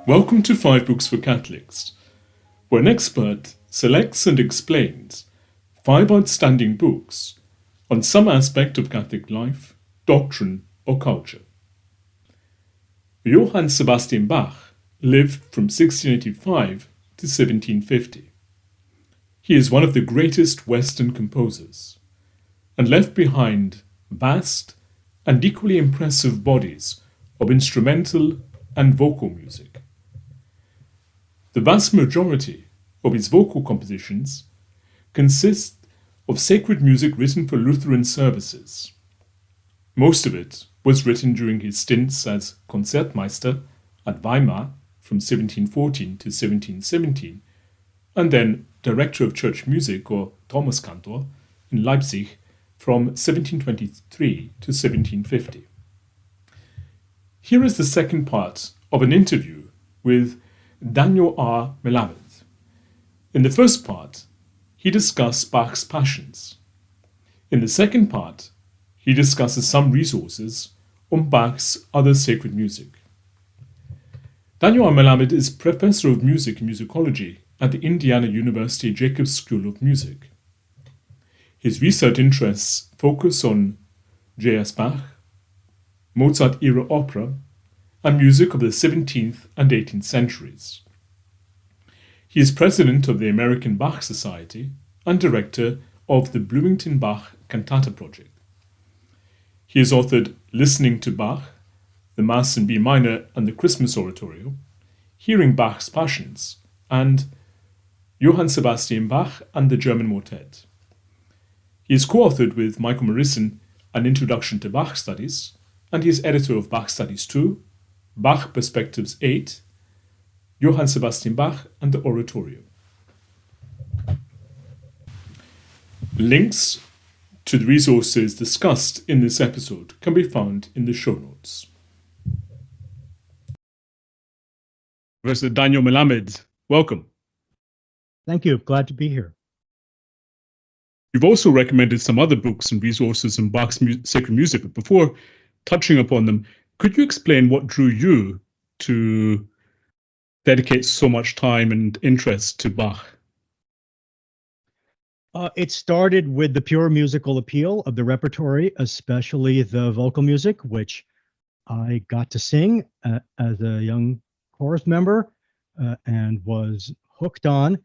Welcome to 5 Books for Catholics, where an expert selects and explains 5 outstanding books on some aspect of Catholic life, doctrine, or culture. Johann Sebastian Bach lived from 1685 to 1750. He is one of the greatest Western composers, and left behind vast and equally impressive bodies of instrumental and vocal music. The vast majority of his vocal compositions consist of sacred music written for Lutheran services. Most of it was written during his stints as Concertmeister at Weimar from 1714 to 1717, and then Director of Church Music or Thomaskantor in Leipzig from 1723 to 1750. Here is the second part of an interview with Daniel R. Melamed. In the first part, he discussed Bach's Passions. In the second part, he discusses some resources on Bach's other sacred music. Daniel R. Melamed is Professor of Music and Musicology at the Indiana University Jacobs School of Music. His research interests focus on J.S. Bach, Mozart-era opera, and music of the 17th and 18th centuries. He is president of the American Bach Society and director of the Bloomington Bach Cantata Project. He has authored Listening to Bach, the Mass in B minor and the Christmas Oratorio, Hearing Bach's Passions, and Johann Sebastian Bach and the German Motet. He has co-authored with Michael Morrison An Introduction to Bach Studies, and he is editor of Bach Studies 2, Bach Perspectives 8, Johann Sebastian Bach and the Oratorio. Links to the resources discussed in this episode can be found in the show notes. Professor Daniel Melamed, welcome. Thank you. Glad to be here. You've also recommended some other books and resources on Bach's sacred music, but before touching upon them, could you explain what drew you to dedicate so much time and interest to Bach? It started with the pure musical appeal of the repertory, especially the vocal music, which I got to sing as a young chorus member and was hooked on.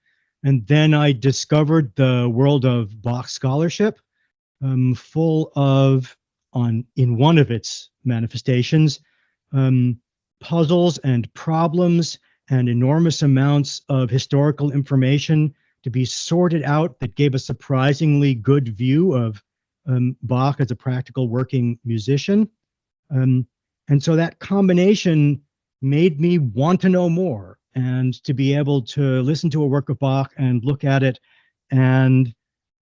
And then I discovered the world of Bach scholarship, full of, in one of its manifestations, puzzles and problems and enormous amounts of historical information to be sorted out that gave a surprisingly good view of Bach as a practical working musician. And so that combination made me want to know more and to be able to listen to a work of Bach and look at it and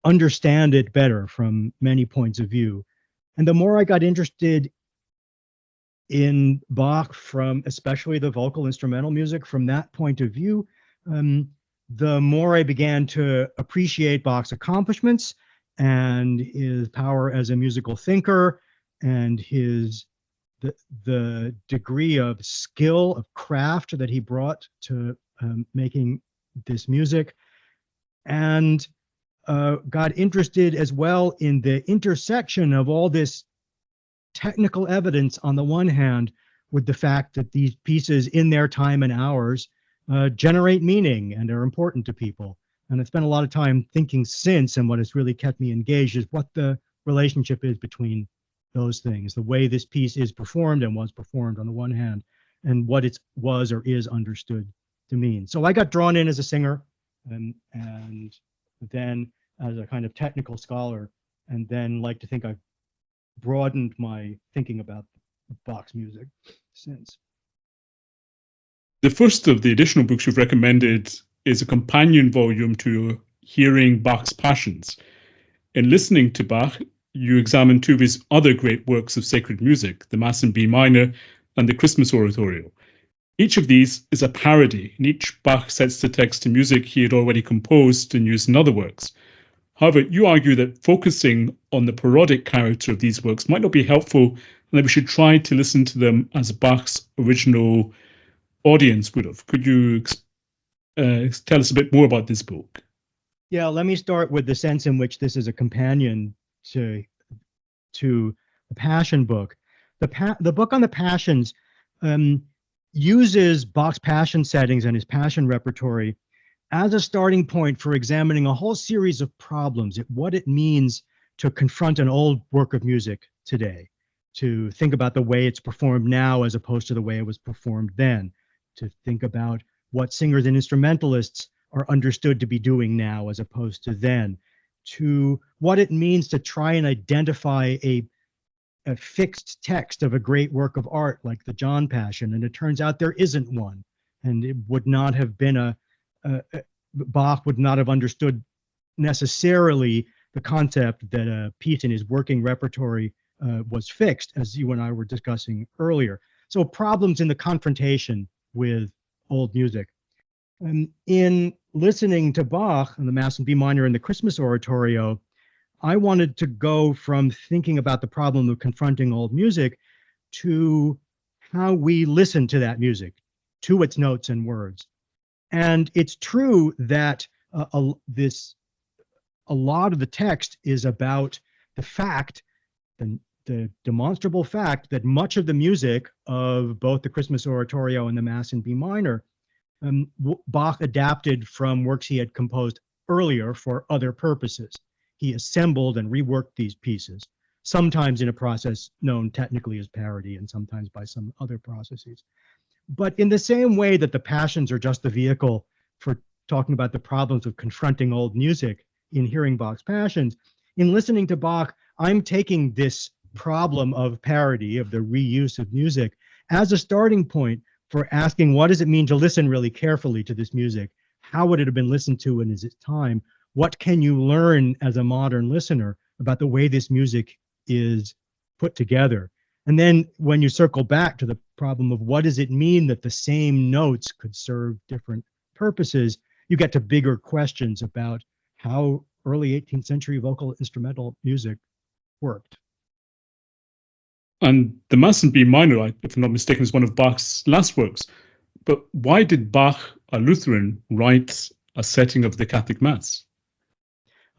understand it better from many points of view. And the more I got interested in Bach, from especially the vocal instrumental music from that point of view, the more I began to appreciate Bach's accomplishments and his power as a musical thinker and the degree of skill, of craft that he brought to making this music, and got interested as well in the intersection of all this technical evidence on the one hand with the fact that these pieces in their time and hours generate meaning and are important to people. And I've spent a lot of time thinking since, and what has really kept me engaged is what the relationship is between those things, the way this piece is performed and was performed on the one hand, and what it was or is understood to mean. So I got drawn in as a singer and then as a kind of technical scholar, and then like to think I've broadened my thinking about Bach's music since. The first of the additional books you've recommended is a companion volume to Hearing Bach's Passions. In Listening to Bach, you examine two of his other great works of sacred music, the Mass in B minor and the Christmas Oratorio. Each of these is a parody, and each Bach sets the text to music he had already composed and used in other works. However, you argue that focusing on the parodic character of these works might not be helpful, and that we should try to listen to them as Bach's original audience would have. Could you tell us a bit more about this book? Yeah, let me start with the sense in which this is a companion to the Passion book. The book on the Passions uses Bach's Passion settings and his Passion repertory as a starting point for examining a whole series of problems, what it means to confront an old work of music today, to think about the way it's performed now as opposed to the way it was performed then, to think about what singers and instrumentalists are understood to be doing now as opposed to then, to what it means to try and identify a fixed text of a great work of art like the John Passion. And it turns out there isn't one. And it would not have been Bach would not have understood necessarily the concept that a piece in his working repertory was fixed, as you and I were discussing earlier. So problems in the confrontation with old music. And in listening to Bach and the Mass in B minor and the Christmas Oratorio, I wanted to go from thinking about the problem of confronting old music to how we listen to that music, to its notes and words. And it's true that a lot of the text is about the fact, the demonstrable fact that much of the music of both the Christmas Oratorio and the Mass in B minor, Bach adapted from works he had composed earlier for other purposes. He assembled and reworked these pieces, sometimes in a process known technically as parody and sometimes by some other processes. But in the same way that the Passions are just the vehicle for talking about the problems of confronting old music in hearing Bach's Passions, in listening to Bach, I'm taking this problem of parody, of the reuse of music, as a starting point for asking, what does it mean to listen really carefully to this music? How would it have been listened to in its time? What can you learn as a modern listener about the way this music is put together? And then when you circle back to the problem of what does it mean that the same notes could serve different purposes, you get to bigger questions about how early 18th century vocal instrumental music worked. And the Mass in B minor, if I'm not mistaken, is one of Bach's last works. But why did Bach, a Lutheran, write a setting of the Catholic Mass?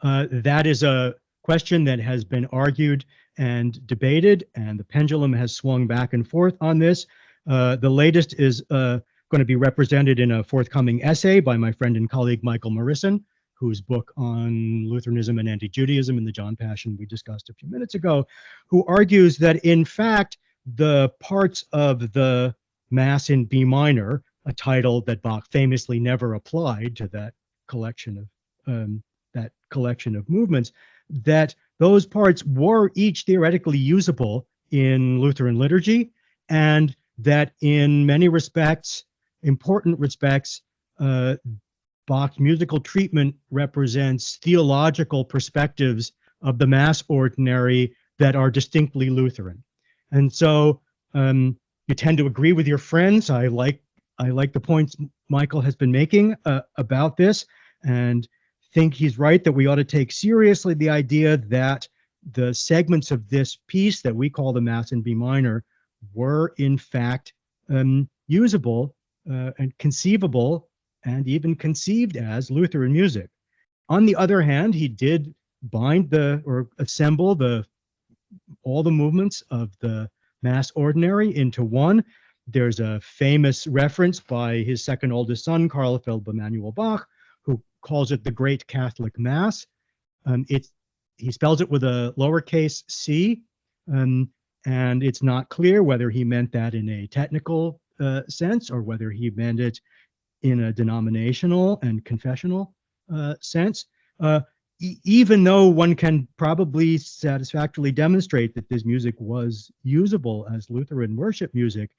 That is a question that has been argued and debated, and the pendulum has swung back and forth on this. The latest is going to be represented in a forthcoming essay by my friend and colleague Michael Morrison, whose book on Lutheranism and anti-Judaism in the John Passion we discussed a few minutes ago, who argues that in fact the parts of the Mass in B minor, a title that Bach famously never applied to that collection of movements, that those parts were each theoretically usable in Lutheran liturgy, and that in many respects, important respects, Bach's musical treatment represents theological perspectives of the Mass ordinary that are distinctly Lutheran. And so you tend to agree with your friends. I like the points Michael has been making about this, and think he's right that we ought to take seriously the idea that the segments of this piece that we call the Mass in B minor were in fact usable and conceivable and even conceived as Lutheran music. On the other hand, he did bind or assemble all the movements of the Mass ordinary into one. There's a famous reference by his second oldest son, Carl Philipp Emanuel Bach, who calls it the Great Catholic Mass. He spells it with a lowercase c, and it's not clear whether he meant that in a technical sense or whether he meant it in a denominational and confessional sense. Even though one can probably satisfactorily demonstrate that this music was usable as Lutheran worship music,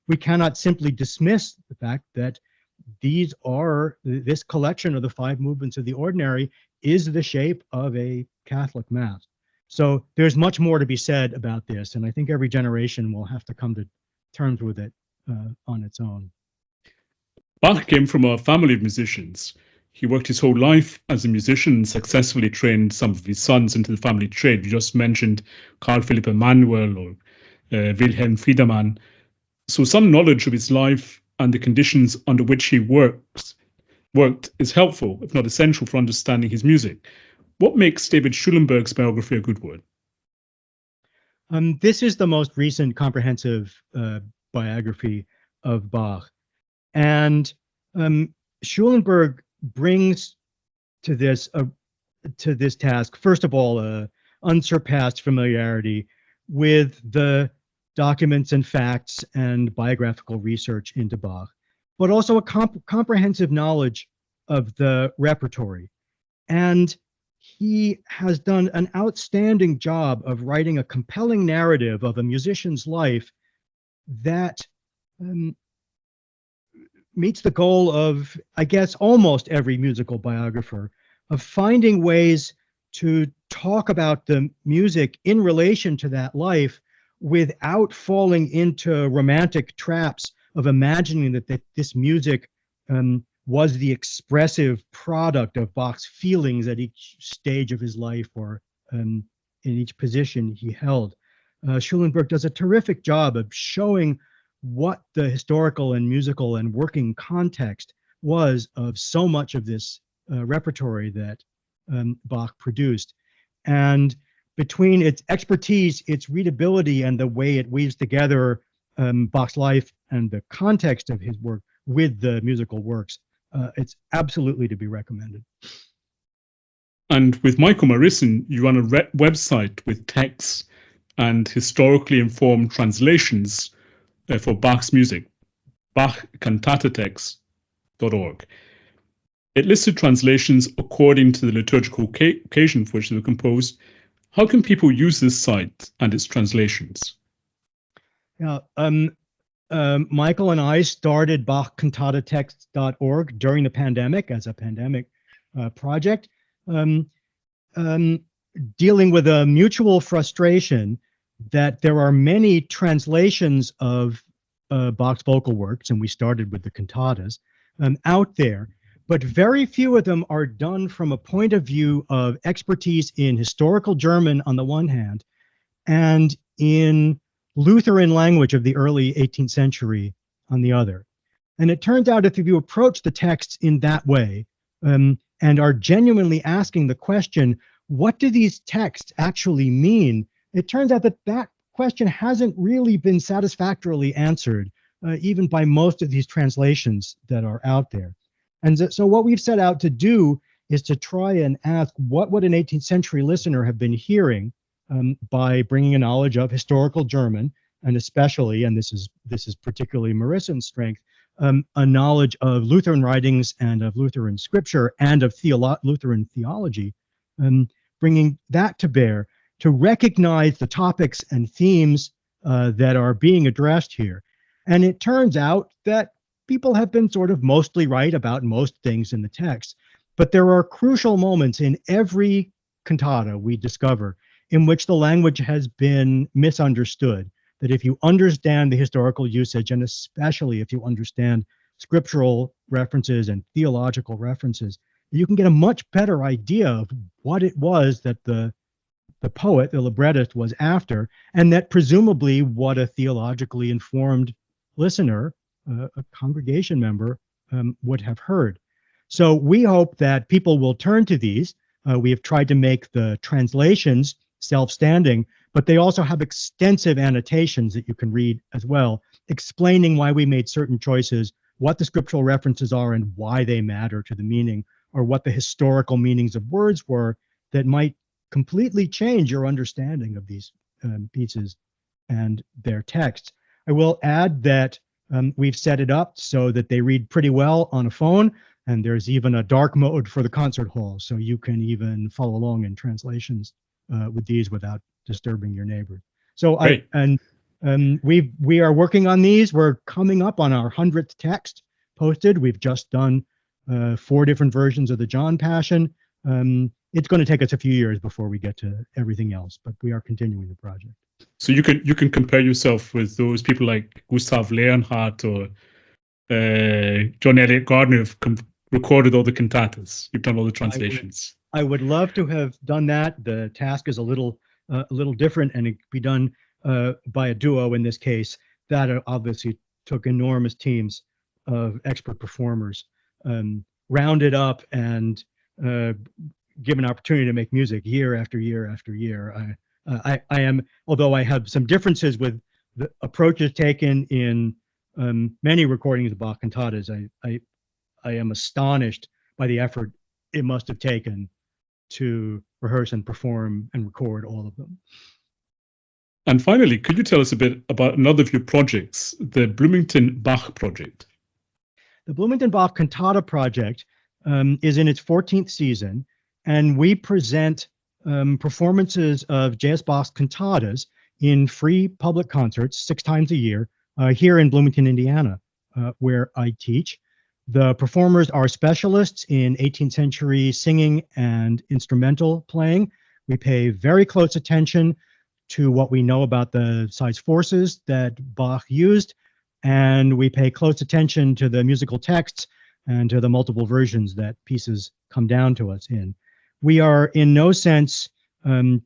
we cannot simply dismiss the fact that this collection of the five movements of the ordinary is the shape of a Catholic Mass. So there's much more to be said about this, and I think every generation will have to come to terms with it on its own. Bach came from a family of musicians. He worked his whole life as a musician and successfully trained some of his sons into the family trade. You just mentioned Carl Philipp Emanuel or Wilhelm Friedemann. So some knowledge of his life and the conditions under which he worked is helpful, if not essential, for understanding his music. What makes David Schulenberg's biography a good one? This is the most recent comprehensive biography of Bach. And Schulenberg brings to this task, first of all, unsurpassed familiarity with the documents and facts and biographical research into Bach, but also a comprehensive knowledge of the repertory. And he has done an outstanding job of writing a compelling narrative of a musician's life that meets the goal of, I guess, almost every musical biographer, of finding ways to talk about the music in relation to that life without falling into romantic traps of imagining that this music was the expressive product of Bach's feelings at each stage of his life or in each position he held. Schulenberg does a terrific job of showing what the historical and musical and working context was of so much of this repertory that Bach produced. And between its expertise, its readability, and the way it weaves together Bach's life and the context of his work with the musical works, it's absolutely to be recommended. And with Michael Morrison, you run a website with texts and historically informed translations for Bach's music, bachcantatatext.org. It listed translations according to the liturgical occasion for which they were composed. How can people use this site and its translations? Yeah, Michael and I started bachcantatatext.org during the pandemic as a pandemic project, dealing with a mutual frustration that there are many translations of Bach's vocal works, and we started with the cantatas, out there, but very few of them are done from a point of view of expertise in historical German on the one hand, and in Lutheran language of the early 18th century on the other. And it turns out if you approach the texts in that way, and are genuinely asking the question, what do these texts actually mean? It turns out that that question hasn't really been satisfactorily answered, even by most of these translations that are out there. And so what we've set out to do is to try and ask, what would an 18th century listener have been hearing by bringing a knowledge of historical German, and especially, and this is particularly Morison's strength, a knowledge of Lutheran writings and of Lutheran scripture and of Lutheran theology, bringing that to bear to recognize the topics and themes that are being addressed here. And it turns out that people have been sort of mostly right about most things in the text, but there are crucial moments in every cantata we discover in which the language has been misunderstood. That if you understand the historical usage, and especially if you understand scriptural references and theological references, you can get a much better idea of what it was that the poet, the librettist, was after, and that presumably what a theologically informed listener, a congregation member, would have heard. So we hope that people will turn to these. We have tried to make the translations self-standing, but they also have extensive annotations that you can read as well, explaining why we made certain choices, what the scriptural references are and why they matter to the meaning, or what the historical meanings of words were that might completely change your understanding of these pieces and their texts. I will add that we've set it up so that they read pretty well on a phone, and there's even a dark mode for the concert hall, so you can even follow along in translations with these without disturbing your neighbor. So we are working on these. We're coming up on our 100th text posted. We've just done 4 different versions of the John Passion. It's going to take us a few years before we get to everything else, but we are continuing the project. So you can compare yourself with those people like Gustav Leonhardt or John Eliot Gardner who've recorded all the cantatas. You've done all the translations. I would love to have done that. The task is a little different, and it could be done by a duo in this case. That obviously took enormous teams. of expert performers, rounded up and given opportunity to make music year after year after year. I am, although I have some differences with the approaches taken in many recordings of Bach cantatas, I am astonished by the effort it must have taken to rehearse and perform and record all of them. And finally, could you tell us a bit about another of your projects, the Bloomington Bach project? The Bloomington Bach Cantata Project is in its 14th season, and we present performances of J.S. Bach's cantatas in free public concerts 6 times a year here in Bloomington, Indiana, where I teach. The performers are specialists in 18th century singing and instrumental playing. We pay very close attention to what we know about the size forces that Bach used, and we pay close attention to the musical texts and to the multiple versions that pieces come down to us in. We are in no sense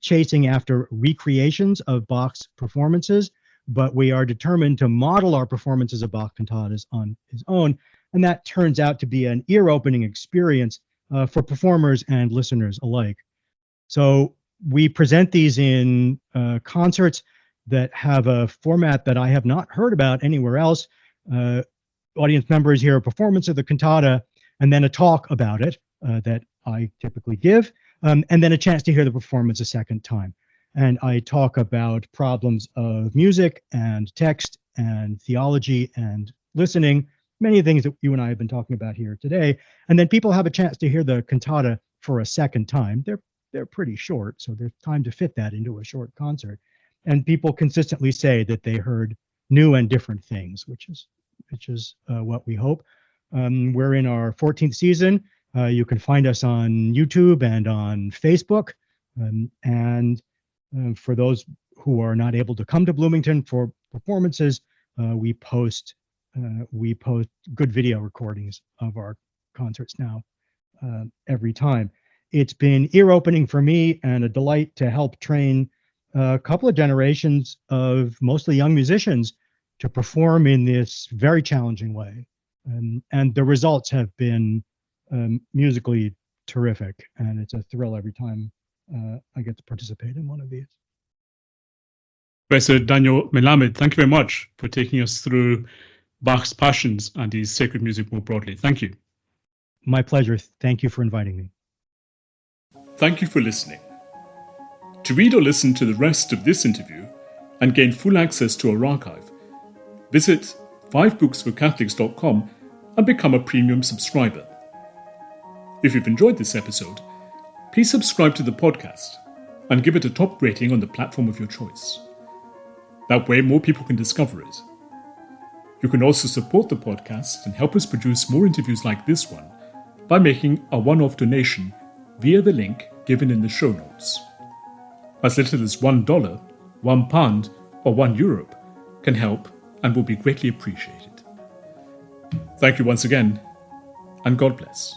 chasing after recreations of Bach's performances, but we are determined to model our performances of Bach cantatas on his own, and that turns out to be an ear-opening experience for performers and listeners alike. So we present these in concerts that have a format that I have not heard about anywhere else. Audience members hear a performance of the cantata and then a talk about it that I typically give, and then a chance to hear the performance a second time. And I talk about problems of music and text and theology and listening, many things that you and I have been talking about here today. And then people have a chance to hear the cantata for a second time. They're pretty short, so there's time to fit that into a short concert. And people consistently say that they heard new and different things, which is what we hope. We're in our 14th season. You can find us on YouTube and on Facebook. And for those who are not able to come to Bloomington for performances, we post good video recordings of our concerts now every time. It's been ear-opening for me and a delight to help train a couple of generations of mostly young musicians to perform in this very challenging way. And the results have been musically terrific, and it's a thrill every time I get to participate in one of these. Professor Daniel Melamed, thank you very much for taking us through Bach's Passions and his sacred music more broadly. Thank you. My pleasure. Thank you for inviting me. Thank you for listening. To read or listen to the rest of this interview and gain full access to our archive, visit 5booksforcatholics.com and become a premium subscriber. If you've enjoyed this episode, please subscribe to the podcast and give it a top rating on the platform of your choice. That way, more people can discover it. You can also support the podcast and help us produce more interviews like this one by making a one-off donation via the link given in the show notes. As little as $1, £1, or €1 can help and will be greatly appreciated. Thank you once again, and God bless.